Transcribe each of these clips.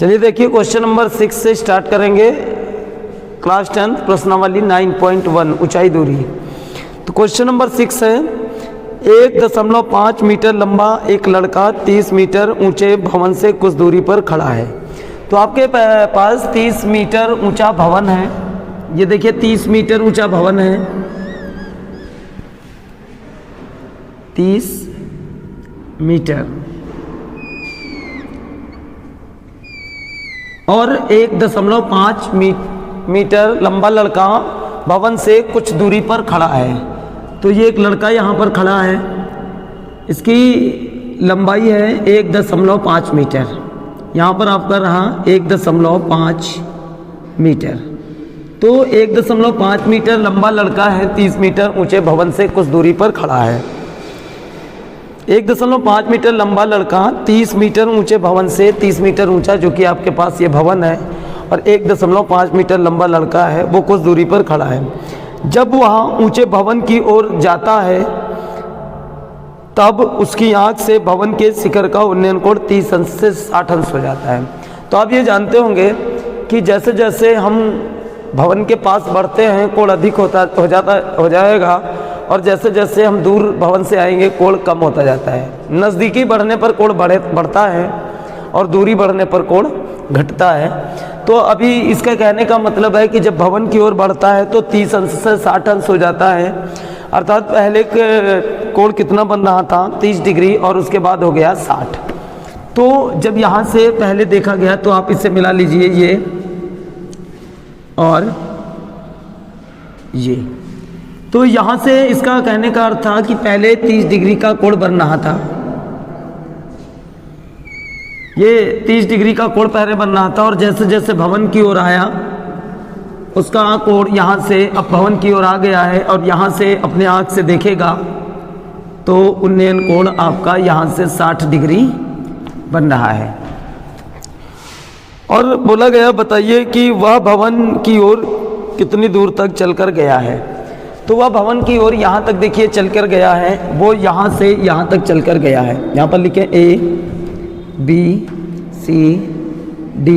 चलिए देखिए question number 6 से स्टार्ट करेंगे। क्लास 10 प्रश्नावली 9.1 ऊंचाई दूरी। तो क्वेश्चन नंबर 6 है 1.5 मीटर लंबा एक लड़का 30 मीटर ऊंचे भवन से कुछ दूरी पर खड़ा है। तो आपके पास 30 मीटर ऊंचा भवन है। ये देखिए 30 मीटर ऊंचा भवन है, 30 मीटर, और 1.5 मीटर लंबा लड़का भवन से कुछ दूरी पर खड़ा है। तो ये एक लड़का यहाँ पर खड़ा है, इसकी लंबाई है 1.5 मीटर। यहाँ पर आपका रहा 1.5 मीटर। तो 1.5 मीटर लंबा लड़का है, 30 मीटर ऊंचे भवन से कुछ दूरी पर खड़ा है। 1.5 मीटर लंबा लड़का 30 मीटर ऊंचे भवन से, 30 मीटर ऊंचा जो कि आपके पास ये भवन है, और 1.5 मीटर लंबा लड़का है वो कुछ दूरी पर खड़ा है। जब वह ऊंचे भवन की ओर जाता है तब उसकी आंख से भवन के शिखर का उन्नयन कोण 30 अंश से 60 अंश हो जाता है। तो आप ये जानते होंगे कि जैसे जैसे हम भवन के पास बढ़ते हैं कोण अधिक हो जाएगा, और जैसे जैसे हम दूर भवन से आएंगे कोण कम होता जाता है। नज़दीकी बढ़ने पर कोण बढ़ता है और दूरी बढ़ने पर कोण घटता है। तो अभी इसका कहने का मतलब है कि जब भवन की ओर बढ़ता है तो 30 अंश से 60 अंश हो जाता है। अर्थात पहले कोण कितना बन रहा था 30 डिग्री, और उसके बाद हो गया 60। तो जब यहाँ से पहले देखा गया तो आप इससे मिला लीजिए ये और ये। तो यहाँ से इसका कहने का अर्थ था कि पहले 30 डिग्री का कोण बन रहा था, ये 30 डिग्री का कोण पहले बन रहा था, और जैसे जैसे भवन की ओर आया उसका कोण यहाँ से अब भवन की ओर आ गया है, और यहाँ से अपने आँख से देखेगा तो उन्नयन कोण आपका यहाँ से 60 डिग्री बन रहा है। और बोला गया बताइए कि वह भवन की ओर कितनी दूर तक चलकर गया है। तो वह भवन की ओर यहाँ तक देखिए चलकर गया है, वो यहाँ से यहाँ तक चलकर गया है। यहाँ पर लिखे A B C D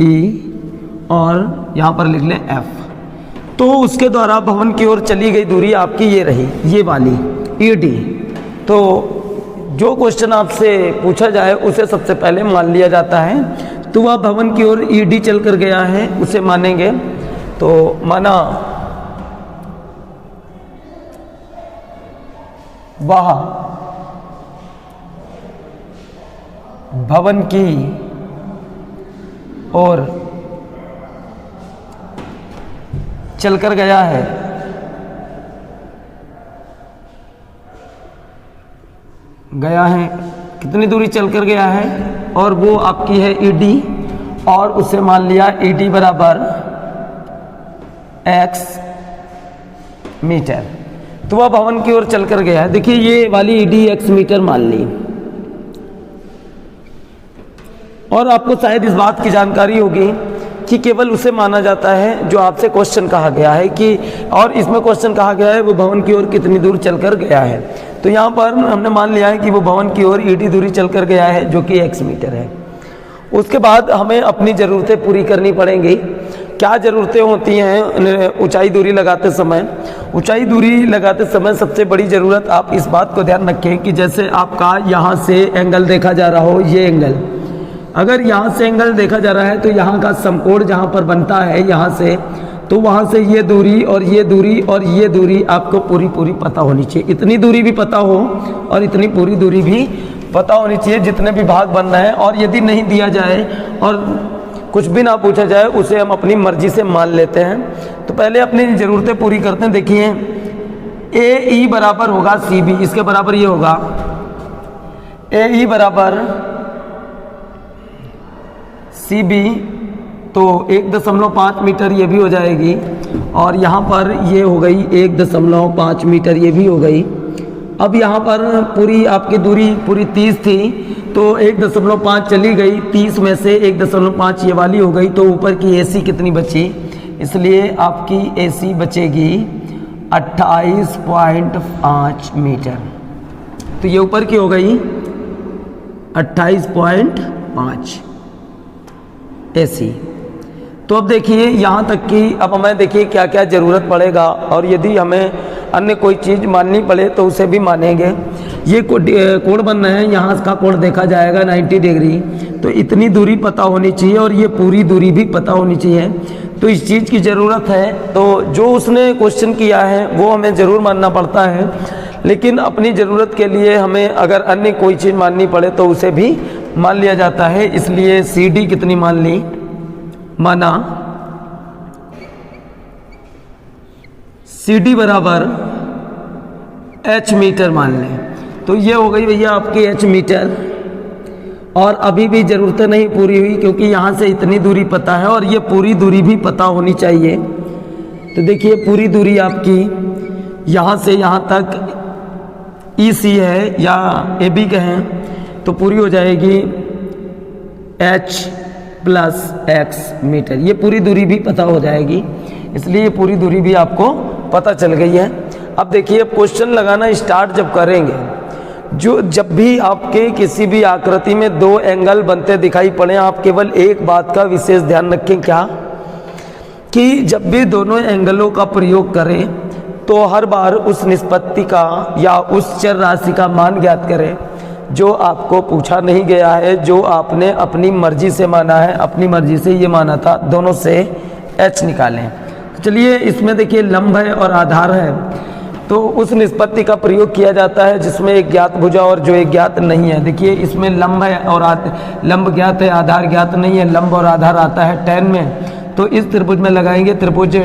E और यहाँ पर लिख लें F। तो उसके द्वारा भवन की ओर चली गई दूरी आपकी ये रही, ये वाली ED। तो जो क्वेश्चन आपसे पूछा जाए उसे सबसे पहले मान लिया जाता है। तो वह भवन की ओर ED चलकर गया है, उसे मानेंगे। तो माना वह भवन की ओर चलकर गया है, कितनी दूरी चलकर गया है, और वो आपकी है ED, और उसे मान लिया ED बराबर X मीटर। तो वह भवन की ओर चलकर गया है। देखिए ये वाली ED X मीटर मान ली। और आपको शायद इस बात की जानकारी होगी कि केवल उसे माना जाता है जो आपसे क्वेश्चन कहा गया है कि, और इसमें क्वेश्चन कहा गया है वो भवन की ओर कितनी दूर चलकर गया है। तो यहाँ पर हमने मान लिया है कि वो भवन की ओर ED दूरी चलकर गया है जो कि X मीटर है। उसके बाद हमें अपनी ज़रूरतें पूरी करनी पड़ेंगी। क्या ज़रूरतें होती हैं ऊंचाई दूरी लगाते समय? ऊंचाई दूरी लगाते समय सबसे बड़ी ज़रूरत आप इस बात को ध्यान रखें कि जैसे आपका यहाँ से एंगल देखा जा रहा हो, ये एंगल, अगर यहाँ से एंगल देखा जा रहा है तो यहाँ का समकोण जहाँ पर बनता है यहाँ से, तो वहाँ से ये दूरी और ये दूरी और ये दूरी आपको पूरी पता होनी चाहिए। इतनी दूरी भी पता हो और इतनी पूरी दूरी भी पता होनी चाहिए जितने भी भाग बन रहे हैं। और यदि नहीं दिया जाए और कुछ भी ना पूछा जाए उसे हम अपनी मर्जी से मान लेते हैं। तो पहले अपनी ज़रूरतें पूरी करते हैं। देखिए AE बराबर होगा CB, इसके बराबर ये होगा AE बराबर CB, तो 1.5 मीटर ये भी हो जाएगी, और यहाँ पर ये हो गई 1.5 मीटर ये भी हो गई। अब यहाँ पर पूरी आपकी दूरी पूरी 30 थी, तो 1.5 चली गई, 30 में से 1.5 ये वाली हो गई, तो ऊपर की AC कितनी बची? इसलिए आपकी AC बचेगी 28.5 मीटर। तो ये ऊपर की हो गई 28.5। AC। तो अब देखिए यहाँ तक कि अब हमें देखिए क्या क्या ज़रूरत पड़ेगा, और यदि हमें अन्य कोई चीज़ माननी पड़े तो उसे भी मानेंगे। ये कोण बनना है, यहाँ का कोण देखा जाएगा 90 डिग्री, तो इतनी दूरी पता होनी चाहिए और ये पूरी दूरी भी पता होनी चाहिए। तो इस चीज़ की ज़रूरत है, तो जो उसने क्वेश्चन किया है वो हमें ज़रूर मानना पड़ता है, लेकिन अपनी ज़रूरत के लिए हमें अगर अन्य कोई चीज़ माननी पड़े तो उसे भी मान लिया जाता है। इसलिए CD कितनी मान ली, माना CD बराबर H मीटर मान लें। तो ये हो गई भैया आपकी H मीटर, और अभी भी ज़रूरतें नहीं पूरी हुई क्योंकि यहाँ से इतनी दूरी पता है और ये पूरी दूरी भी पता होनी चाहिए। तो देखिए पूरी दूरी आपकी यहाँ से यहाँ तक EC है या AB कहें तो पूरी हो जाएगी H प्लस X मीटर, ये पूरी दूरी भी पता हो जाएगी। इसलिए ये पूरी दूरी भी आपको पता चल गई है। अब देखिए अब क्वेश्चन लगाना स्टार्ट जब करेंगे, जब भी आपके किसी भी आकृति में दो एंगल बनते दिखाई पड़े, आप केवल एक बात का विशेष ध्यान रखें, क्या कि जब भी दोनों एंगलों का प्रयोग करें तो हर बार उस निष्पत्ति का या उस चर राशि का मान ज्ञात करें जो आपको पूछा नहीं गया है, जो आपने अपनी मर्जी से माना है, अपनी मर्जी से ये माना था, दोनों से H निकालें। तो चलिए इसमें देखिए लंब है और आधार है, तो उस निष्पत्ति का प्रयोग किया जाता है जिसमें एक ज्ञात भुजा और जो एक ज्ञात नहीं है। देखिए इसमें लंब है और लंब ज्ञात है, आधार ज्ञात नहीं है। लंब और आधार आता है tan में, तो इस त्रिभुज में लगाएंगे, त्रिभुज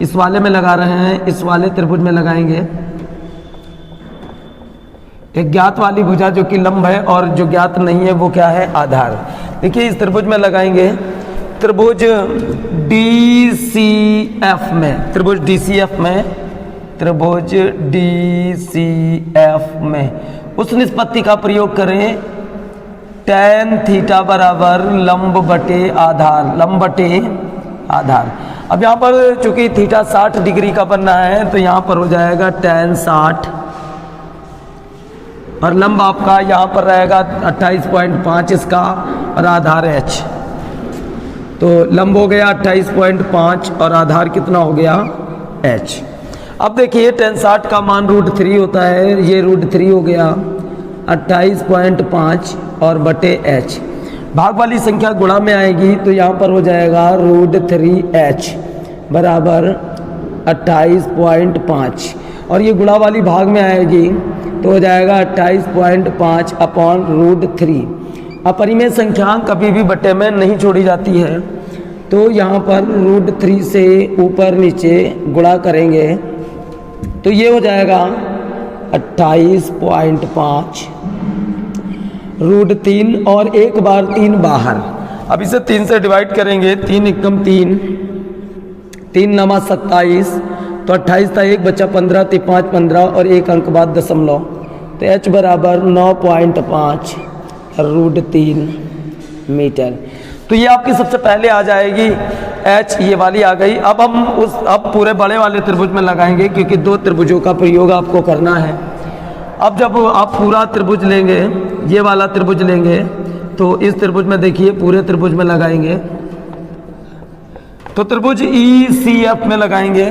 इस वाले में लगा रहे हैं, इस वाले त्रिभुज में लगाएंगे एक ज्ञात वाली भुजा जो कि लंब है, और जो ज्ञात नहीं है वो क्या है, आधार। देखिए इस त्रिभुज में लगाएंगे त्रिभुज DCF में, त्रिभुज DCF में, त्रिभुज DCF में उस निष्पत्ति का प्रयोग करें tan थीटा बराबर लंब बटे आधार, लंब बटे आधार। अब यहाँ पर चूंकि थीटा 60 डिग्री का बनना है तो यहाँ पर हो जाएगा tan 60, और लंब आपका यहाँ पर रहेगा 28.5 इसका, और आधार H। तो लंब हो गया 28.5 और आधार कितना हो गया H। अब देखिए tan 60 का मान √3 होता है, ये √3 हो गया 28.5 और बटे H। भाग वाली संख्या गुणा में आएगी तो यहाँ पर हो जाएगा √3H बराबर 28.5, और ये गुणा वाली भाग में आएगी तो हो जाएगा 28.5 अपॉन √3। अपरिमेय संख्या कभी भी बटे में नहीं छोड़ी जाती है, तो यहाँ पर √3 से ऊपर नीचे गुणा करेंगे तो ये हो जाएगा 28.5 √3 और एक बार 3 बाहर। अब इसे 3 से डिवाइड करेंगे, 3 एकम 3, 3 नमा 27, तो 28 था, एक बचा 15, 5 15 और एक अंक बाद दशमलव, तो H बराबर 9.5 √3 मीटर। तो ये आपकी सबसे पहले आ जाएगी H, ये वाली आ गई। अब हम अब पूरे बड़े वाले त्रिभुज में लगाएंगे क्योंकि दो त्रिभुजों का प्रयोग आपको करना है। अब जब आप पूरा त्रिभुज लेंगे, ये वाला त्रिभुज लेंगे, तो इस त्रिभुज में देखिए पूरे त्रिभुज में लगाएंगे, तो त्रिभुज ECF में लगाएंगे,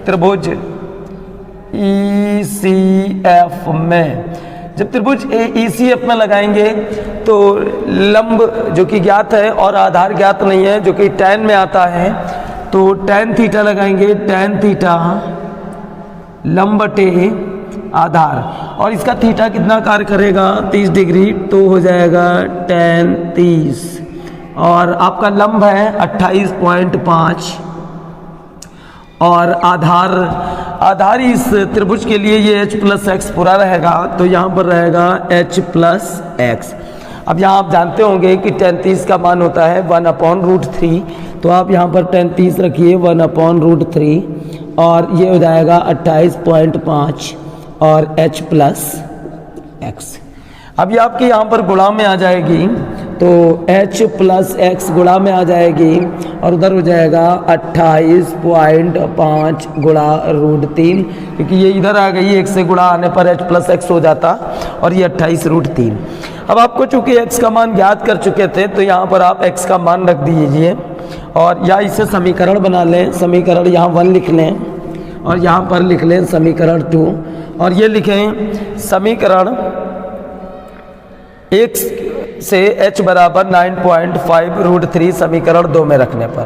त्रिभुज ECF में जब त्रिभुज ECF में लगाएंगे तो लंब जो कि ज्ञात है और आधार ज्ञात नहीं है जो कि tan में आता है, तो tan थीटा लगाएंगे, tan थीटा लंब बटे आधार, और इसका थीटा कितना कार्य करेगा 30 डिग्री, तो हो जाएगा tan 30, और आपका लंब है 28.5 और आधार इस त्रिभुज के लिए ये H प्लस एक्स पूरा रहेगा, तो यहाँ पर रहेगा H प्लस एक्स। अब यहाँ आप जानते होंगे कि tan 30 का मान होता है 1/√3, तो आप यहाँ पर tan 30 रखिए 1/√3 और ये हो जाएगा 28.5 और H प्लस एक्स। अब ये आपके यहाँ पर गुणा में आ जाएगी, तो h प्लस एक्स गुणा में आ जाएगी और उधर हो जाएगा 28.5 गुणा √3, क्योंकि ये इधर आ गई, एक से गुणा आने पर h प्लस एक्स हो जाता और ये 28√3। अब आपको चूंकि x का मान ज्ञात कर चुके थे तो यहाँ पर आप x का मान रख दीजिए और या इसे समीकरण बना लें। समीकरण यहाँ 1 लिख लें और यहाँ पर लिख लें समीकरण 2 और ये लिखें समीकरण 1 से h बराबर 9.5 √3 समीकरण 2 में रखने पर।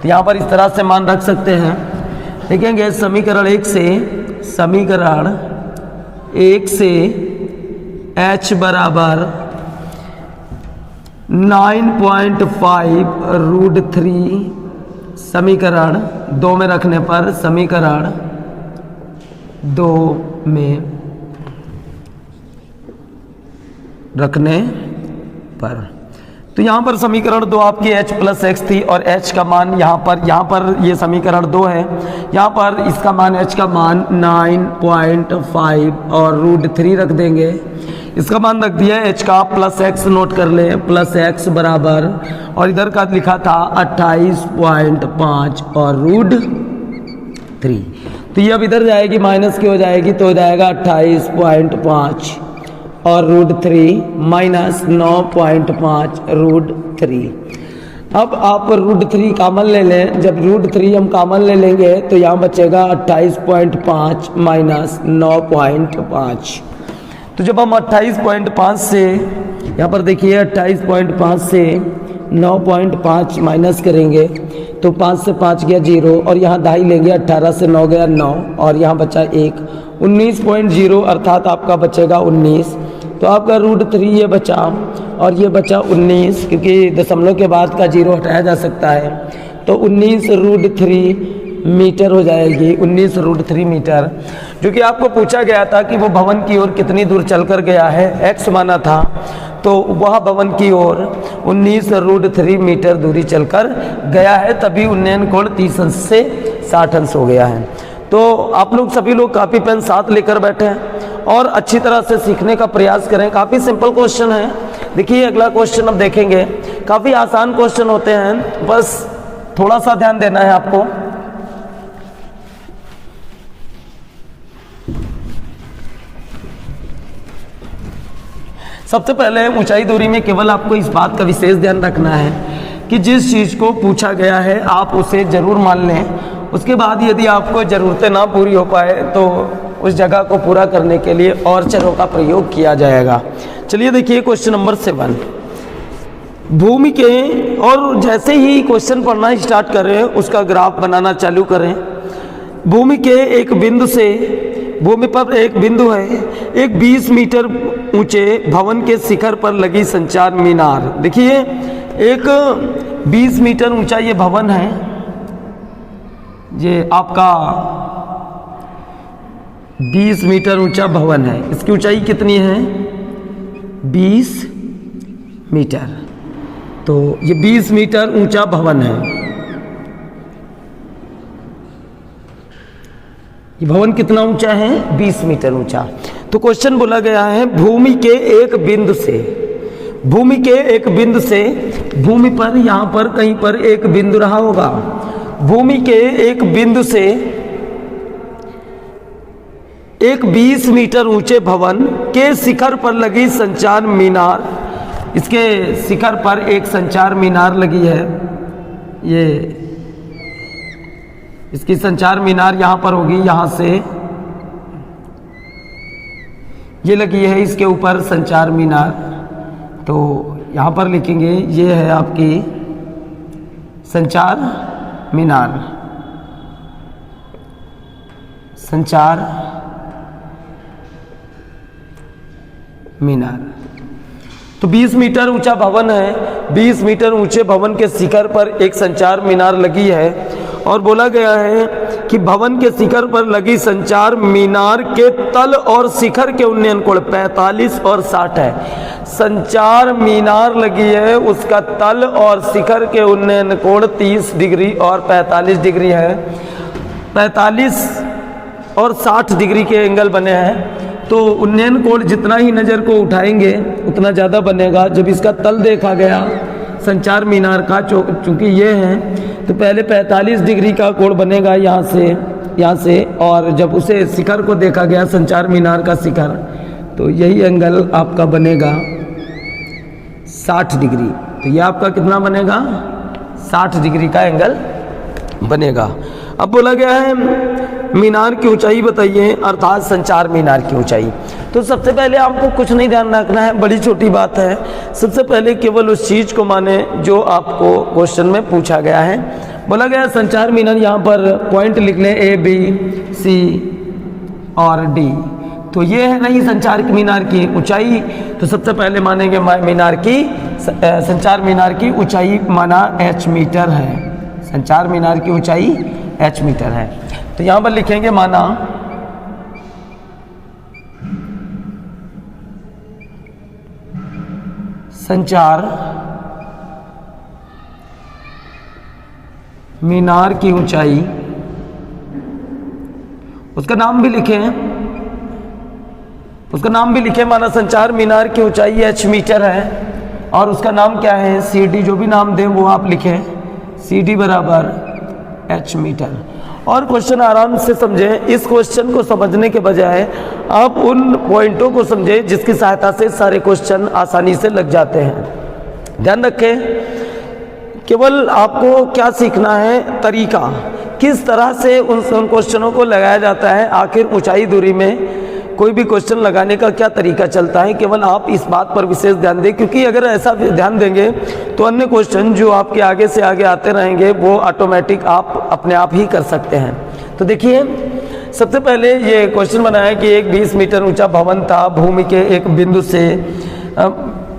तो यहाँ पर इस तरह से मान रख सकते हैं। लिखेंगे समीकरण 1 से h बराबर 9.5 √3 समीकरण 2 में रखने पर, समीकरण 2 में रखने पर। तो यहाँ पर समीकरण 2 आपकी h प्लस एक्स थी और h का मान यहाँ पर ये समीकरण 2 है, यहाँ पर इसका मान h का मान 9.5 और √3 रख देंगे। इसका मान रख दिया h का प्लस एक्स नोट कर ले, प्लस एक्स बराबर और इधर का लिखा था 28.5 और √3। तो ये अब इधर जाएगी माइनस की हो जाएगी तो हो जाएगा 28.5 और √3 माइनस 9.5 √3। अब आप √3 कामन ले लें। जब √3 हम कामन ले लेंगे तो यहाँ बचेगा 28.5 माइनस 9.5। तो जब हम 28.5 से यहाँ पर देखिए 28.5 से 9.5 माइनस करेंगे तो 5 से 5 गया 0 और यहाँ 2.5 लेंगे, 18 से 9 गया 9 और यहाँ बचा 1, 19.0 अर्थात आपका बचेगा 19। तो आपका √3 ये बचा और ये बचा 19, क्योंकि दशमलव के बाद का 0 हटाया जा सकता है। तो 19√3 मीटर हो जाएगी, 19√3 मीटर। जो कि आपको पूछा गया था कि वो भवन की ओर कितनी दूर चलकर गया है, x माना था, तो वह भवन की ओर 19√3 मीटर दूरी चलकर गया है, तभी उन्नयन कोण 30 अंश से 60 अंश हो गया है। तो आप लोग सभी लोग कापी पेन साथ लेकर बैठे हैं और अच्छी तरह से सीखने का प्रयास करें। काफ़ी सिंपल क्वेश्चन है। देखिए अगला क्वेश्चन अब देखेंगे, काफ़ी आसान क्वेश्चन होते हैं, बस थोड़ा सा ध्यान देना है आपको। सबसे पहले ऊंचाई दूरी में केवल आपको इस बात का विशेष ध्यान रखना है कि जिस चीज़ को पूछा गया है आप उसे ज़रूर मान लें। उसके बाद यदि आपको ज़रूरतें ना पूरी हो पाए तो उस जगह को पूरा करने के लिए और चरों का प्रयोग किया जाएगा। चलिए देखिए क्वेश्चन नंबर 7, भूमि के, और जैसे ही क्वेश्चन पढ़ना स्टार्ट करें उसका ग्राफ बनाना चालू करें। भूमि के एक बिंदु से, भूमि पर एक बिंदु है, एक 20 मीटर ऊंचे भवन के शिखर पर लगी संचार मीनार। देखिए एक 20 मीटर ऊंचा ये भवन है, ये आपका 20 मीटर ऊंचा भवन है। इसकी ऊंचाई कितनी है? 20 मीटर। तो ये 20 मीटर ऊंचा भवन है। ये भवन कितना ऊंचा है? 20 मीटर ऊंचा। तो क्वेश्चन बोला गया है भूमि के एक बिंदु से, भूमि के एक बिंदु से, भूमि पर यहां पर कहीं पर एक बिंदु रहा होगा, भूमि के एक बिंदु से एक 20 मीटर ऊंचे भवन के शिखर पर लगी संचार मीनार, इसके शिखर पर एक संचार मीनार लगी है। ये इसकी संचार मीनार यहाँ पर होगी, यहाँ से ये लगी है, इसके ऊपर संचार मीनार। तो यहाँ पर लिखेंगे ये है आपकी संचार मीनार, संचार मीनार। तो 20 मीटर ऊंचा भवन है, 20 मीटर ऊंचे भवन के शिखर पर एक संचार मीनार लगी है और बोला गया है कि भवन के शिखर पर लगी संचार मीनार के तल और शिखर के उन्नयन कोण 45 और 60 है। संचार मीनार लगी है, उसका तल और शिखर के उन्नयन कोण 30 डिग्री और 45 डिग्री है। 45 और 60 डिग्री के एंगल बने हैं। तो उन्नयन कोण जितना ही नज़र को उठाएंगे उतना ज़्यादा बनेगा। जब इसका तल देखा गया संचार मीनार का, चूँकि ये है तो पहले 45 डिग्री का कोण बनेगा यहाँ से, और जब उसे शिखर को देखा गया संचार मीनार का शिखर, तो यही एंगल आपका बनेगा 60 डिग्री। तो ये आपका कितना बनेगा, 60 डिग्री का एंगल बनेगा। अब बोला गया है मीनार की ऊंचाई बताइए, अर्थात संचार मीनार की ऊंचाई। तो सबसे पहले आपको कुछ नहीं ध्यान रखना है, बड़ी छोटी बात है। सबसे पहले केवल उस चीज़ को माने जो आपको क्वेश्चन में पूछा गया है। बोला गया संचार मीनार, यहाँ पर पॉइंट लिख लें A, B, C और D। तो ये है नहीं संचार मीनार की ऊंचाई। तो सबसे पहले मानेंगे संचार मीनार की ऊंचाई माना h मीटर है। संचार मीनार की ऊंचाई h मीटर है। तो यहाँ पर लिखेंगे माना संचार मीनार की ऊंचाई, उसका नाम भी लिखें, माना संचार मीनार की ऊंचाई h मीटर है और उसका नाम क्या है CD। जो भी नाम दें वो आप लिखें, CD बराबर h मीटर। और क्वेश्चन आराम से समझें। इस क्वेश्चन को समझने के बजाय आप उन पॉइंटों को समझें जिसकी सहायता से सारे क्वेश्चन आसानी से लग जाते हैं। ध्यान रखें, केवल आपको क्या सीखना है, तरीका किस तरह से उन क्वेश्चनों को लगाया जाता है। आखिर ऊंचाई दूरी में कोई भी क्वेश्चन लगाने का क्या तरीका चलता है, केवल आप इस बात पर विशेष ध्यान दें, क्योंकि अगर ऐसा ध्यान देंगे तो अन्य क्वेश्चन जो आपके आगे से आगे आते रहेंगे वो ऑटोमेटिक आप अपने आप ही कर सकते हैं। तो देखिए, सबसे पहले ये क्वेश्चन बनाया कि एक 20 मीटर ऊंचा भवन था, भूमि के एक बिंदु से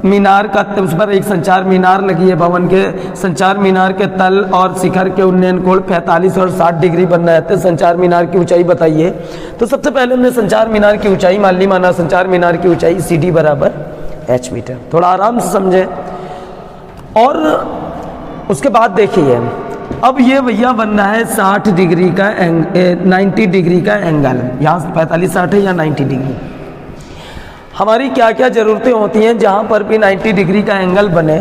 मीनार का, उस पर एक संचार मीनार लगी है। भवन के संचार मीनार के तल और शिखर के उन्नयन कोण 45 और 60 डिग्री बन रहे थे। संचार मीनार की ऊंचाई बताइए। तो सबसे पहले हमने संचार मीनार की ऊंचाई मान ली, माना संचार मीनार की ऊंचाई CD बराबर h मीटर। थोड़ा आराम से समझें। और उसके बाद देखिए, अब ये भैया बनना है 60 डिग्री का 90 डिग्री का एंगल। यहाँ 45 60 है या 90 डिग्री। हमारी क्या क्या ज़रूरतें होती हैं जहाँ पर भी 90 डिग्री का एंगल बने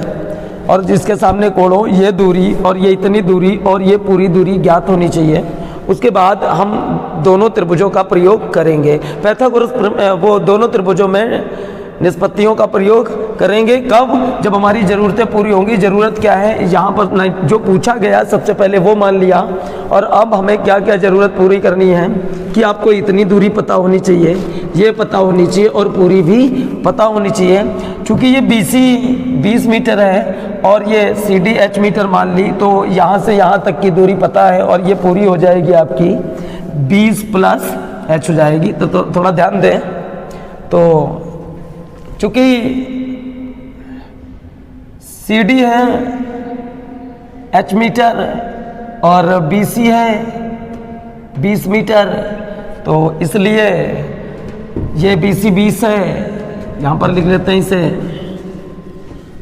और जिसके सामने कोण हो, ये दूरी और ये इतनी दूरी और ये पूरी दूरी ज्ञात होनी चाहिए। उसके बाद हम दोनों त्रिभुजों का प्रयोग करेंगे। पाइथागोरस वो दोनों त्रिभुजों में निष्पत्तियों का प्रयोग करेंगे। कब? जब हमारी ज़रूरतें पूरी होंगी। ज़रूरत क्या है, यहाँ पर जो पूछा गया सबसे पहले वो मान लिया। और अब हमें क्या क्या ज़रूरत पूरी करनी है कि आपको इतनी दूरी पता होनी चाहिए, ये पता होनी चाहिए और पूरी भी पता होनी चाहिए। चूँकि ये BC 20 मीटर है और ये CD h मीटर मान ली, तो यहाँ से यहाँ तक की दूरी पता है और ये पूरी हो जाएगी आपकी 20 प्लस h हो जाएगी। तो थोड़ा ध्यान दें। तो चूँकि CD है h मीटर और BC है 20 मीटर, तो इसलिए ये BC 20 है, यहाँ पर लिख लेते हैं इसे।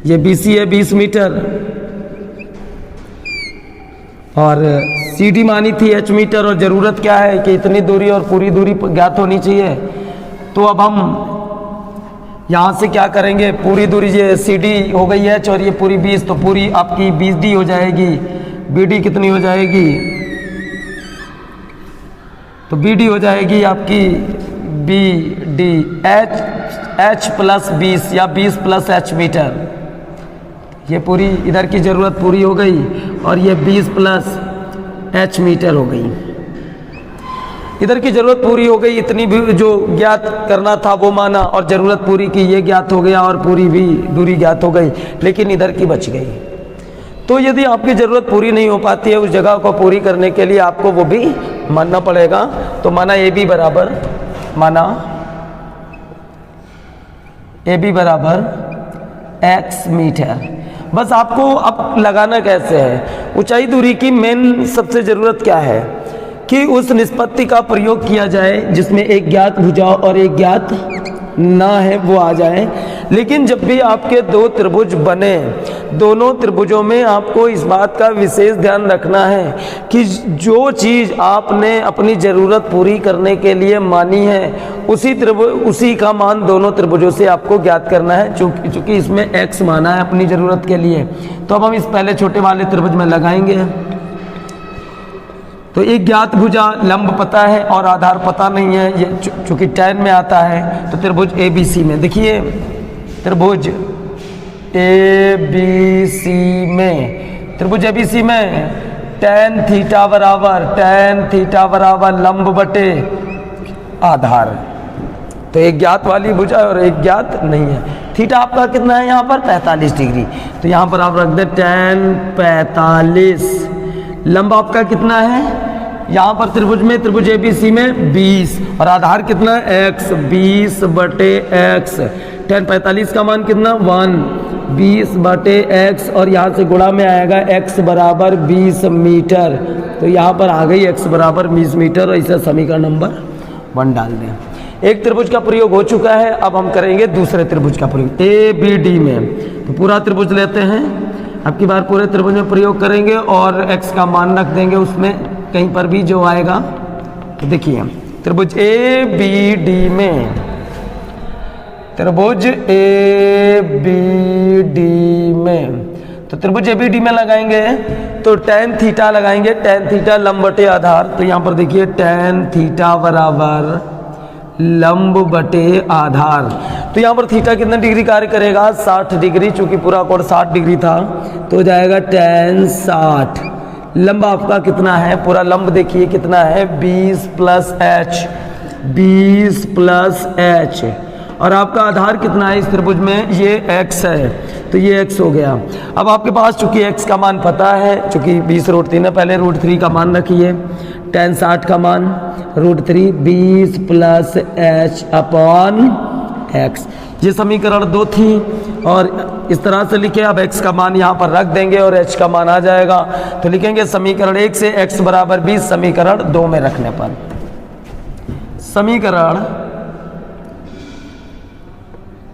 ये BC है 20 मीटर और CD मानी थी h मीटर, और ज़रूरत क्या है कि इतनी दूरी और पूरी दूरी ज्ञात होनी चाहिए। तो अब हम यहाँ से क्या करेंगे, पूरी दूरी ये CD हो गई h और ये पूरी 20, तो पूरी आपकी 20D हो जाएगी। BD कितनी हो जाएगी, तो BD हो जाएगी आपकी BD h प्लस 20 या 20 प्लस h मीटर। ये पूरी इधर की ज़रूरत पूरी हो गई और ये 20 प्लस h मीटर हो गई। इधर की ज़रूरत पूरी हो गई, इतनी भी जो ज्ञात करना था वो माना और ज़रूरत पूरी की, ये ज्ञात हो गया और पूरी भी दूरी ज्ञात हो गई, लेकिन इधर की बच गई। तो यदि आपकी ज़रूरत पूरी नहीं हो पाती है, उस जगह को पूरी करने के लिए आपको वो भी मानना पड़ेगा। तो माना AB बराबर x मीटर। बस आपको अब लगाना कैसे है, ऊंचाई दूरी की मेन सबसे ज़रूरत क्या है कि उस निष्पत्ति का प्रयोग किया जाए जिसमें एक ज्ञात भुजा और एक ज्ञात ना है वो आ जाए। लेकिन जब भी आपके दो त्रिभुज बने, दोनों त्रिभुजों में आपको इस बात का विशेष ध्यान रखना है कि जो चीज़ आपने अपनी ज़रूरत पूरी करने के लिए मानी है उसी का मान दोनों त्रिभुजों से आपको ज्ञात करना है। चूँकि इसमें x माना है अपनी ज़रूरत के लिए, तो अब हम इस पहले छोटे वाले त्रिभुज में लगाएंगे। तो एक ज्ञात भुजा लंब पता है और आधार पता नहीं है, ये चूँकि tan में आता है। तो त्रिभुज ABC में देखिए, त्रिभुज ABC में tan थीटा बराबर लंब बटे आधार। तो एक ज्ञात वाली भुजा और एक ज्ञात नहीं है। थीटा आपका कितना है यहाँ पर 45 डिग्री, तो यहाँ पर आप रख दें tan 45। लंब आपका कितना है यहाँ पर त्रिभुज ABC में 20 और आधार कितना है x, 20 बटे x। tan 45 का मान कितना 1, 20 बटे x और यहाँ से गुणा में आएगा x बराबर 20 मीटर। तो यहाँ पर आ गई x बराबर 20 मीटर और इसे समीकरण नंबर 1 डाल दें। एक त्रिभुज का प्रयोग हो चुका है, अब हम करेंगे दूसरे त्रिभुज का प्रयोग ABD में। तो पूरा त्रिभुज लेते हैं, अब की बार पूरे त्रिभुज में प्रयोग करेंगे और x का मान रख देंगे उसमें कहीं पर भी जो आएगा। तो देखिए त्रिभुज ABD में, त्रिभुज ABD में, तो त्रिभुज ABD में लगाएंगे तो tan थीटा लगाएंगे, tan थीटा लंब बटे आधार। तो यहाँ पर देखिए tan थीटा बराबर लंब बटे आधार। तो यहाँ पर थीटा कितना डिग्री कार्य करेगा 60 डिग्री, चूंकि पूरा कोण 60 डिग्री था तो हो जाएगा tan 60। लंब आपका कितना है, पूरा लंब देखिए कितना है 20 प्लस h और आपका आधार कितना है इस त्रिभुज में, ये x है, तो ये x हो गया। अब आपके पास चूंकि x का मान पता है, चूंकि 20√3 है, पहले √3 का मान रखिए, tan 60 का मान √3 20 प्लस h अपॉन x। ये समीकरण 2 थी और इस तरह से लिखे। अब x का मान यहाँ पर रख देंगे और h का मान आ जाएगा। तो लिखेंगे समीकरण 1 से x बराबर 20, समीकरण 2 में रखने पर समीकरण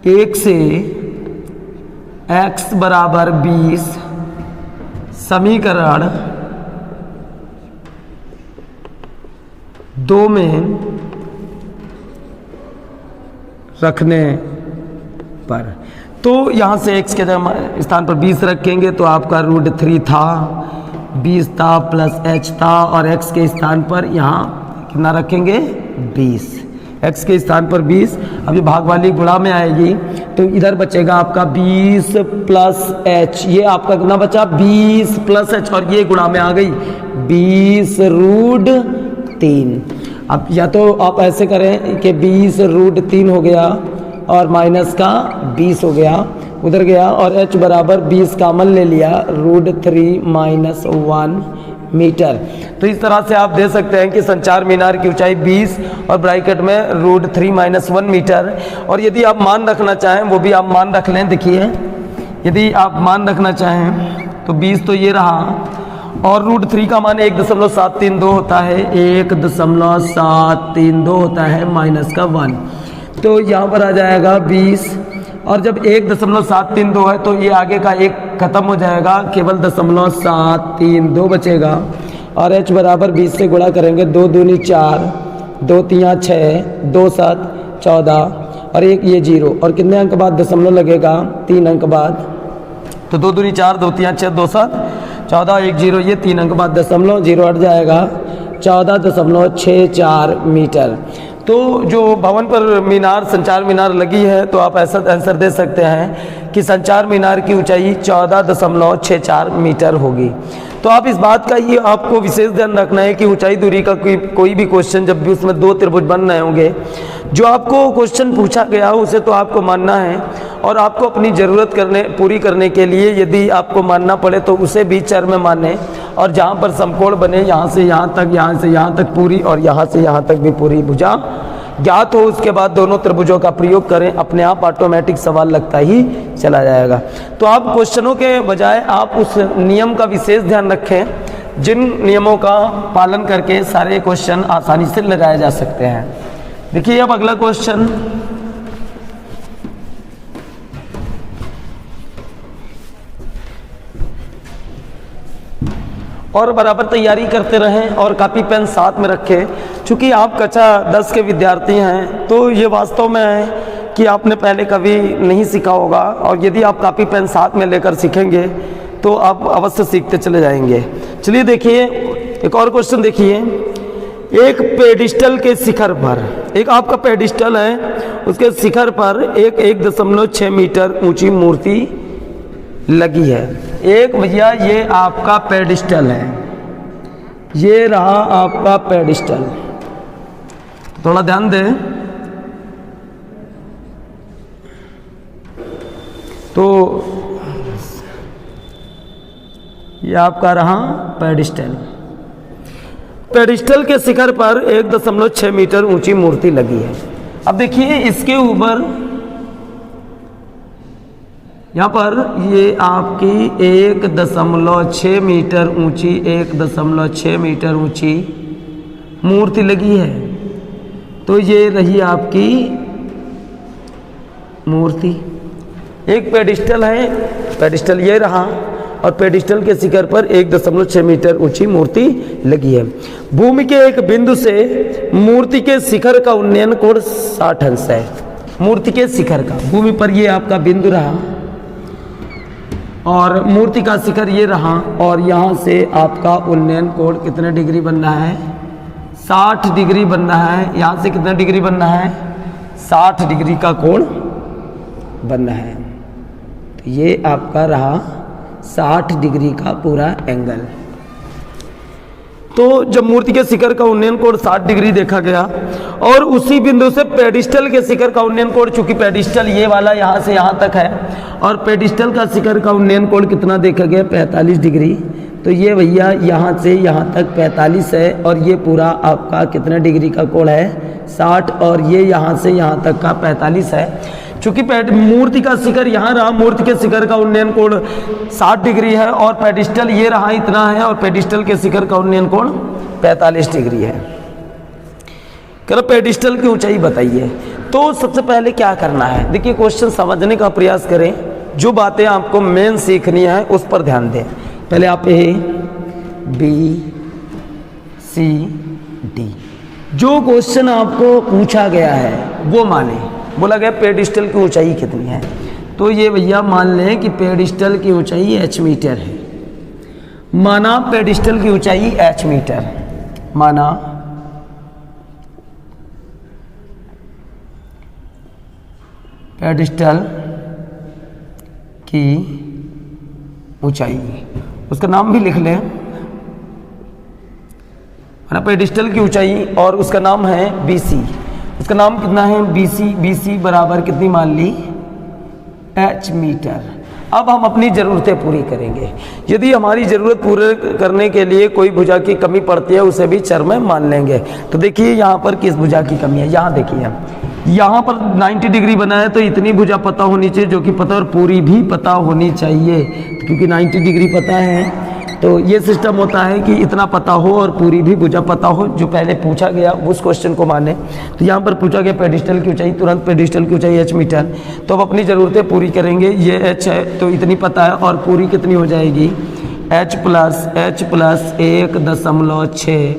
1 से x बराबर 20, समीकरण 2 में रखने पर, तो यहाँ से x के स्थान पर 20 रखेंगे तो आपका √3 था, 20 था प्लस h था और x के स्थान पर यहाँ कितना रखेंगे 20, x के स्थान पर 20। अभी भाग वाली गुणा में आएगी तो इधर बचेगा आपका 20 प्लस h, ये आपका कितना बचा 20 प्लस h और ये गुणा में आ गई 20√3। अब या तो आप ऐसे करें कि 20√3 हो गया और माइनस का 20 हो गया, उधर गया और h बराबर 20 कामन ले लिया, √3 - 1 मीटर। तो इस तरह से आप दे सकते हैं कि संचार मीनार की ऊंचाई 20 और ब्रैकेट में √3 - 1 मीटर। और यदि आप मान रखना चाहें वो भी आप मान रख लें। देखिए यदि आप मान रखना चाहें तो 20 तो ये रहा और √3 का मान 1.732 होता है, 1.732 होता है माइनस का 1, तो यहाँ पर आ जाएगा 20। और जब 1.732 है तो ये आगे का एक खत्म हो जाएगा, केवल 0.732 बचेगा और h बराबर 20 से गुणा करेंगे, 2 दूनी 4, 2 तियाँ 6, 2 7 14 और एक ये 0 और कितने अंक बाद दशमलव लगेगा 3 अंक बाद, तो 2 दूनी 4, 2 तियाँ 6, 2 7 14, 1 0, ये 3 अंक बाद दशमलव 0 हट जाएगा 14.64 मीटर। तो जो भवन पर मीनार संचार मीनार लगी है तो आप ऐसा आंसर दे सकते हैं कि संचार मीनार की ऊंचाई 14.64 मीटर होगी। तो आप इस बात का ये आपको विशेष ध्यान रखना है कि ऊंचाई दूरी का कोई भी क्वेश्चन जब भी उसमें 2 त्रिभुज बन रहे होंगे, जो आपको क्वेश्चन पूछा गया हो उसे तो आपको मानना है और आपको अपनी ज़रूरत पूरी करने के लिए यदि आपको मानना पड़े तो उसे भी चर में माने और जहाँ पर समकोण बने यहाँ से यहाँ तक, यहाँ से यहाँ तक पूरी और यहाँ से यहाँ तक भी पूरी भुजा ज्ञात हो, उसके बाद दोनों त्रिभुजों का प्रयोग करें, अपने आप ऑटोमेटिक सवाल लगता ही चला जाएगा। तो आप क्वेश्चनों के बजाय आप उस नियम का विशेष ध्यान रखें जिन नियमों का पालन करके सारे क्वेश्चन आसानी से लगाए जा सकते हैं। देखिए अब अगला क्वेश्चन, और बराबर तैयारी करते रहें और कापी पेन साथ में रखें। चूँकि आप कक्षा 10 के विद्यार्थी हैं तो ये वास्तव में है कि आपने पहले कभी नहीं सीखा होगा, और यदि आप कापी पेन साथ में लेकर सीखेंगे तो आप अवश्य सीखते चले जाएंगे। चलिए देखिए एक और क्वेश्चन देखिए। एक पेडिस्टल के शिखर पर, एक आपका पेडिस्टल है, उसके शिखर पर एक 1.6 मीटर ऊंची मूर्ति लगी है। एक भैया ये आपका पेडिस्टल है, ये रहा आपका पेडिस्टल। थोड़ा ध्यान दें तो ये आपका रहा पेडिस्टल। पेडिस्टल के शिखर पर 1.6 मीटर ऊंची मूर्ति लगी है। अब देखिए इसके ऊपर यहाँ पर ये आपकी 1.6 मीटर ऊंची 1.6 मीटर ऊंची मूर्ति लगी है। तो ये रही आपकी मूर्ति। एक पेडिस्टल है, पेडिस्टल ये रहा, और पेडिस्टल के शिखर पर 1.6 मीटर ऊंची मूर्ति लगी है। भूमि के एक बिंदु से मूर्ति के शिखर का उन्नयन कोण 60 अंश है। मूर्ति के शिखर का, भूमि पर ये आपका बिंदु रहा और मूर्ति का शिखर ये रहा, और यहाँ से आपका उन्नयन कोण कितने डिग्री बनना है? 60 डिग्री बनना है। यहाँ से कितना डिग्री बनना है? 60 डिग्री का कोण बनना है। तो ये आपका रहा 60 डिग्री का पूरा एंगल। तो जब मूर्ति के शिखर का उन्नयन कोण 60 डिग्री देखा गया और उसी बिंदु से पेडिस्टल के शिखर का उन्नयन कोण, चूंकि पेडिस्टल ये वाला यहाँ से यहाँ तक है और पेडिस्टल का शिखर का उन्नयन कोण कितना देखा गया? 45 डिग्री। तो ये भैया यहाँ से यहाँ तक 45 है, और ये पूरा आपका कितने डिग्री का कोण है? 60, और ये यहाँ से यहाँ तक का 45 है। चूंकि मूर्ति का शिखर यहाँ रहा, मूर्ति के शिखर का उन्नयन कोण 60 डिग्री है, और पेडिस्टल ये रहा इतना है, और पेडिस्टल के शिखर का उन्नयन कोण 45 डिग्री है। करो पेडिस्टल की ऊंचाई बताइए। तो सबसे पहले क्या करना है? देखिए क्वेश्चन समझने का प्रयास करें, जो बातें आपको मेन सीखनी है उस पर ध्यान दें। पहले आप ए बी सी डी, जो क्वेश्चन आपको पूछा गया है वो माने। बोला गया पेडिस्टल की ऊंचाई कितनी है, तो ये भैया मान लें कि पेडिस्टल की ऊंचाई h मीटर है। माना पेडिस्टल की ऊंचाई h मीटर, माना पेडिस्टल की ऊंचाई, उसका नाम भी लिख लें, माना पेडिस्टल की ऊंचाई और उसका नाम है BC। उसका नाम कितना है? BC बराबर कितनी मान ली? h metre. अब हम अपनी ज़रूरतें पूरी करेंगे। यदि हमारी ज़रूरत पूरे करने के लिए कोई भुजा की कमी पड़ती है उसे भी चर में मान लेंगे। तो देखिए यहाँ पर किस भुजा की कमी है, यहाँ देखिए यहाँ पर 90 डिग्री बना है, तो इतनी भुजा पता होनी चाहिए जो कि पता, और पूरी भी पता होनी चाहिए, क्योंकि 90 डिग्री पता है। तो ये सिस्टम होता है कि इतना पता हो और पूरी भी भुजा पता हो, जो पहले पूछा गया उस क्वेश्चन को माने। तो यहाँ पर पूछा गया पेडिस्टल की ऊंचाई, तुरंत पेडिस्टल की ऊंचाई h मीटर। तो अब अपनी ज़रूरतें पूरी करेंगे। ये h है तो इतनी पता है, और पूरी कितनी हो जाएगी? h प्लस 1.6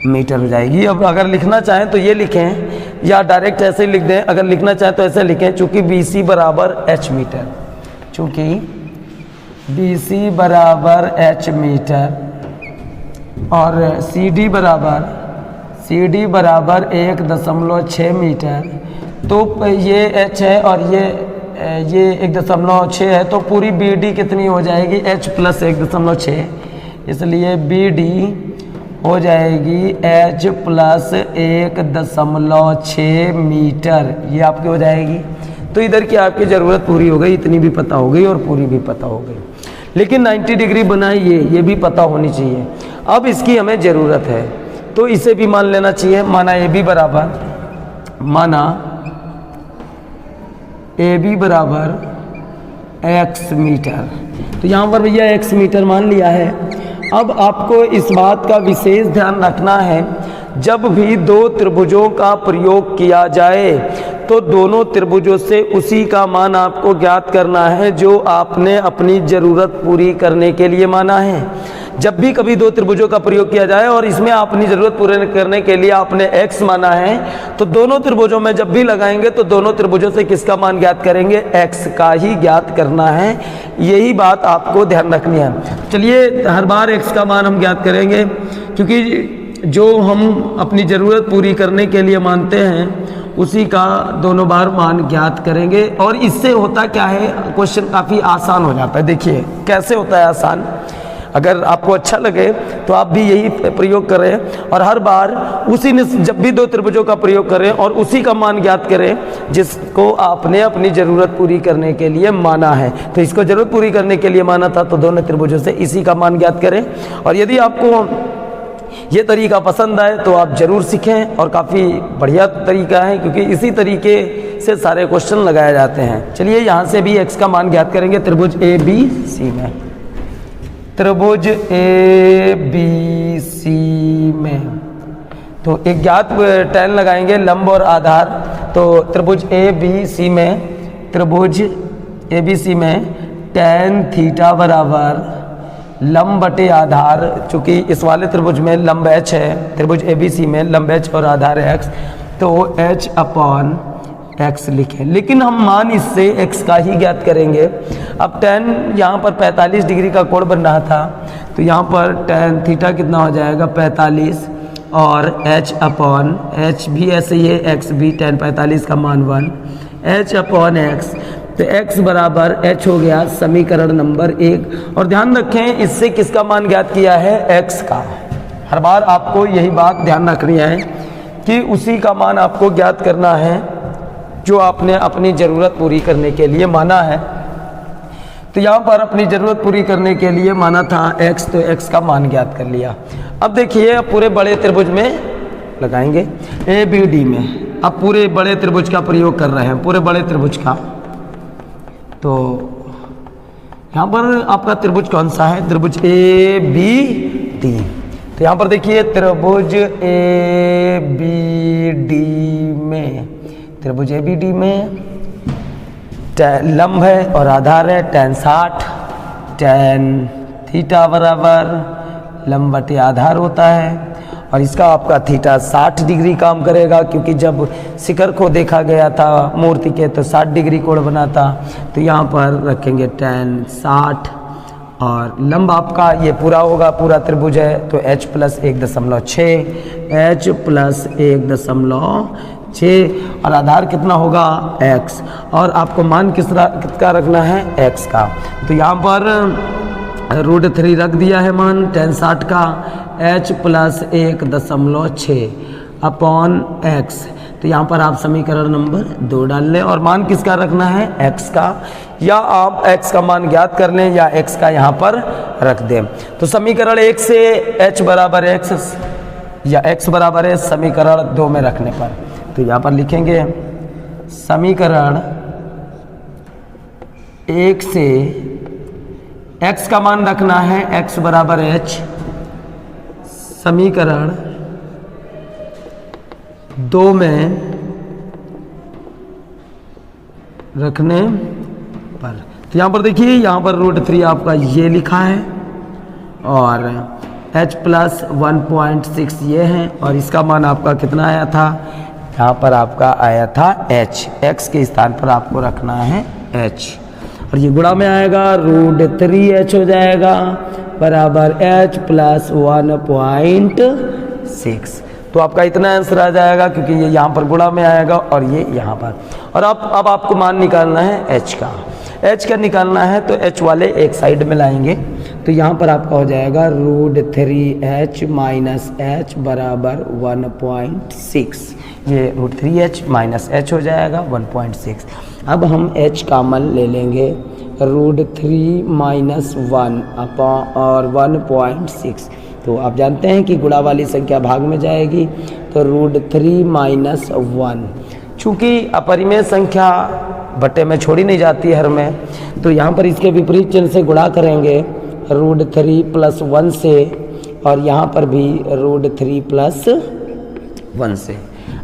मीटर हो जाएगी। अब अगर लिखना चाहें तो ये लिखें, या डायरेक्ट ऐसे ही लिख दें। अगर लिखना चाहें तो ऐसे लिखें, चूँकि BC बराबर h मीटर, चूँकि BC बराबर h मीटर और CD बराबर 1.6 मीटर। तो ये h है और ये 1.6 है, तो पूरी BD कितनी हो जाएगी? h प्लस 1.6, इसलिए BD हो जाएगी h प्लस 1.6 मीटर। ये आपकी हो जाएगी। तो इधर की आपकी ज़रूरत पूरी हो गई, इतनी भी पता हो गई और पूरी भी पता हो गई। लेकिन 90 डिग्री बनाई ये भी पता होनी चाहिए। अब इसकी हमें ज़रूरत है तो इसे भी मान लेना चाहिए। माना AB बराबर x मीटर। तो यहाँ पर भैया x मीटर मान लिया है। अब आपको इस बात का विशेष ध्यान रखना है, जब भी दो त्रिभुजों का प्रयोग किया जाए तो दोनों त्रिभुजों से उसी का मान आपको ज्ञात करना है जो आपने अपनी ज़रूरत पूरी करने के लिए माना है। जब भी कभी दो त्रिभुजों का प्रयोग किया जाए और इसमें अपनी जरूरत पूरे करने के लिए आपने x माना है, तो दोनों त्रिभुजों में जब भी लगाएंगे तो दोनों त्रिभुजों से किसका मान ज्ञात करेंगे, x का ही ज्ञात करना है। यही बात आपको ध्यान रखनी है। चलिए हर बार x का मान हम ज्ञात करेंगे, क्योंकि जो हम अपनी ज़रूरत पूरी करने के लिए मानते हैं उसी का दोनों बार मान ज्ञात करेंगे। और इससे होता क्या है, क्वेश्चन काफ़ी आसान हो जाता है। देखिए कैसे होता है आसान, अगर आपको अच्छा लगे तो आप भी यही प्रयोग करें और हर बार उसी ने जब भी दो त्रिभुजों का प्रयोग करें और उसी का मान ज्ञात करें जिसको आपने अपनी ज़रूरत पूरी करने के लिए माना है। तो इसको ज़रूरत पूरी करने के लिए माना था तो दोनों त्रिभुजों से इसी का मान ज्ञात करें। और यदि आपको ये तरीका पसंद आए तो आप ज़रूर सीखें, और काफ़ी बढ़िया तरीका है क्योंकि इसी तरीके से सारे क्वेश्चन लगाए जाते हैं। चलिए यहाँ से भी x का मान ज्ञात करेंगे त्रिभुज ए बी सी में। त्रिभुज ए बी सी में तो एक ज्ञात tan लगाएंगे लंब और आधार। तो त्रिभुज ए बी सी में, त्रिभुज ए बी सी में tan थीटा बराबर लंब बटे आधार, चूंकि इस वाले त्रिभुज में लंब h है, त्रिभुज ए बी सी में लंब h और आधार x, तो h अपॉन x लिखें। लेकिन हम मान इससे x का ही ज्ञात करेंगे। अब tan यहाँ पर 45 डिग्री का कोण बन रहा था, तो यहाँ पर tan थीटा कितना हो जाएगा 45, और h अपॉन h भी ऐसे ही है, x भी tan 45 का मान 1, h अपॉन x, तो x बराबर h हो गया समीकरण नंबर 1। और ध्यान रखें इससे किसका मान ज्ञात किया है, x का। हर बार आपको यही बात ध्यान रखनी है कि उसी का मान आपको ज्ञात करना है जो आपने अपनी ज़रूरत पूरी करने के लिए माना है। तो यहाँ पर अपनी ज़रूरत पूरी करने के लिए माना था x, तो x का मान ज्ञात कर लिया। अब देखिए अब पूरे बड़े त्रिभुज में लगाएंगे ए बी डी में। अब पूरे बड़े त्रिभुज का प्रयोग कर रहे हैं, पूरे बड़े त्रिभुज का। तो यहाँ पर आपका त्रिभुज कौन सा है, त्रिभुज ए बी डी। तो यहाँ पर देखिए त्रिभुज ए बी डी में, त्रिभुज ए बी डी में लंब है और आधार है tan 60, tan थीटा बराबर लंब बटे आधार होता है। और इसका आपका थीटा 60 डिग्री काम करेगा, क्योंकि जब शिखर को देखा गया था मूर्ति के तो 60 डिग्री कोण बना था। तो यहाँ पर रखेंगे tan 60 और लंब आपका ये पूरा होगा, पूरा त्रिभुज है तो h प्लस 1.6, h प्लस 1.6 और आधार कितना होगा x, और आपको मान किसका रखना है x का। तो यहाँ पर √3 रख दिया है मान tan 60 का, h प्लस 1.6 अपॉन x। तो यहाँ पर आप समीकरण नंबर 2 डाल लें और मान किसका रखना है x का, या आप x का मान ज्ञात कर लें या x का यहाँ पर रख दें। तो समीकरण 1 से h बराबर x या x बराबर है समीकरण 2 में रखने पर। तो यहाँ पर लिखेंगे समीकरण 1 से x का मान रखना है x बराबर h, समीकरण 2 में रखने पर। तो यहाँ पर देखिए यहाँ पर √3 आपका ये लिखा है और h प्लस 1.6 ये है, और इसका मान आपका कितना आया था, यहाँ पर आपका आया था h, x के स्थान पर आपको रखना है h, और ये गुणा में आएगा √3h हो जाएगा बराबर h प्लस 1.6। तो आपका इतना आंसर आ जाएगा, क्योंकि ये यहाँ पर गुणा में आएगा और ये यहाँ पर। और अब आपको मान निकालना है h का, h का निकालना है तो h वाले एक साइड में लाएंगे। तो यहाँ पर आपका हो जाएगा √3h माइनस h बराबर 1.6, ये √3h माइनस h हो जाएगा 1.6। अब हम h का मान ले लेंगे √3 माइनस 1 और 1.6। तो आप जानते हैं कि गुणा वाली संख्या भाग में जाएगी, तो √3 माइनस 1, चूँकि अपरिमेय संख्या बट्टे में छोड़ी नहीं जाती हर में, तो यहाँ पर इसके विपरीत चिन्ह से गुणा करेंगे √3 प्लस 1 से, और यहाँ पर भी √3 प्लस 1 से।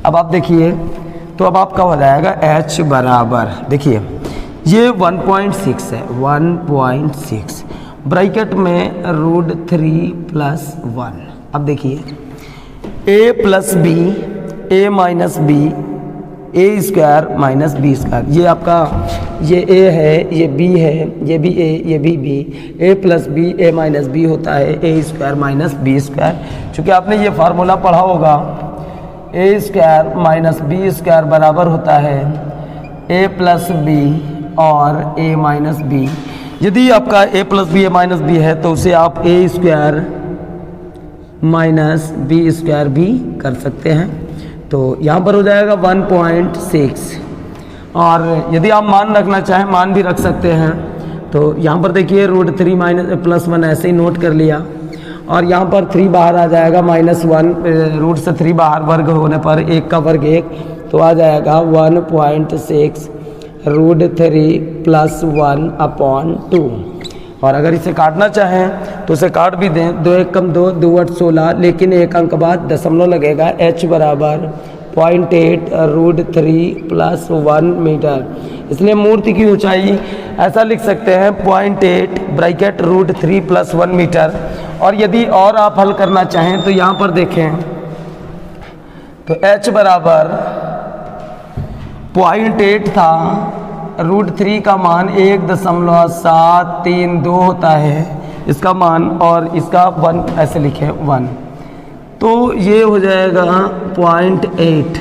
अब आप देखिए तो अब आपका हो जाएगा h बराबर, देखिए ये 1.6 है, 1.6 ब्रैकेट में √3+1। अब देखिए a plus B, a minus B, a square minus B square, ये आपका ये a है, ये b है, ये भी a, ये भी b, a plus B, a minus B होता है a square minus B square. चूँकि आपने ये फार्मूला पढ़ा होगा, a square minus B square बराबर होता है a प्लस बी और a माइनस बी। यदि आपका a plus B, a minus B है तो उसे आप a square minus B square भी कर सकते हैं। तो यहाँ पर हो जाएगा 1.6, और यदि आप मान रखना चाहें मान भी रख सकते हैं। तो यहाँ पर देखिए √3 - +1 ऐसे ही नोट कर लिया, और यहाँ पर 3 बाहर आ जाएगा -1, रूट से 3 बाहर वर्ग होने पर 1 का वर्ग 1, तो आ जाएगा 1.6 √3+1/2। और अगर इसे काटना चाहें तो इसे काट भी दें, 2 × 2 = 2 × 8 = 16, लेकिन एक अंक बाद दशमलव लगेगा, h बराबर 0.8 √3+1 मीटर। इसलिए मूर्ति की ऊंचाई ऐसा लिख सकते हैं 0.8 ब्रैकेट √3+1 मीटर। और यदि और आप हल करना चाहें तो यहाँ पर देखें तो h बराबर 0.8 था, √3 का मान 1.732 होता है इसका मान, और इसका 1 ऐसे लिखे 1, तो ये हो जाएगा 0.8।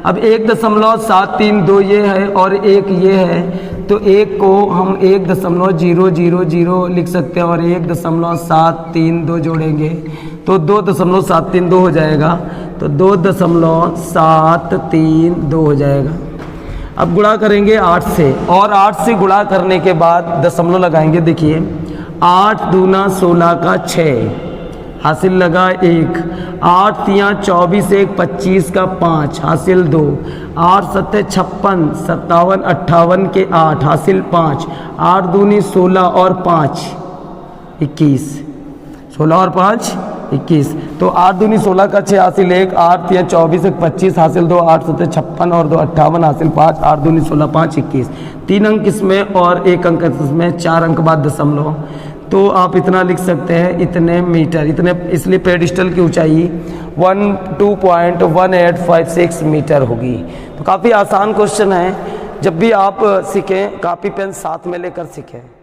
अब 1.732 ये है और एक ये है, तो एक को हम 1.000 लिख सकते हैं और 1.732 जोड़ेंगे तो 2.732 हो जाएगा, तो 2.732 हो जाएगा। अब गुणा करेंगे 8 से, और 8 से गुणा करने के बाद दशमलव लगाएंगे। देखिए 8 दूना 16 का 6 हासिल लगा 1, 8 तियाँ 24 1 25 का 5 हासिल 2, 8 सत्ते 56 57 58 के 8 हासिल 5, 8 दूनी 16 और 5 21, 16 और 5 21, तो 8 दूनी 16 का 6 हासिल 1, 8 तियाँ 24 1 25 हासिल 2, 8 सत्ते 56 और 2 58 हासिल 5, 8 दूनी 16 5 21, 3 अंक इसमें और 1 अंक इसमें, 4 अंक बाद दशमलव, तो आप इतना लिख सकते हैं इतने मीटर, इतने, इसलिए पेडिस्टल की ऊंचाई 2.1856 मीटर होगी। तो काफ़ी आसान क्वेश्चन है, जब भी आप सीखें कापी पेन साथ में लेकर सीखें।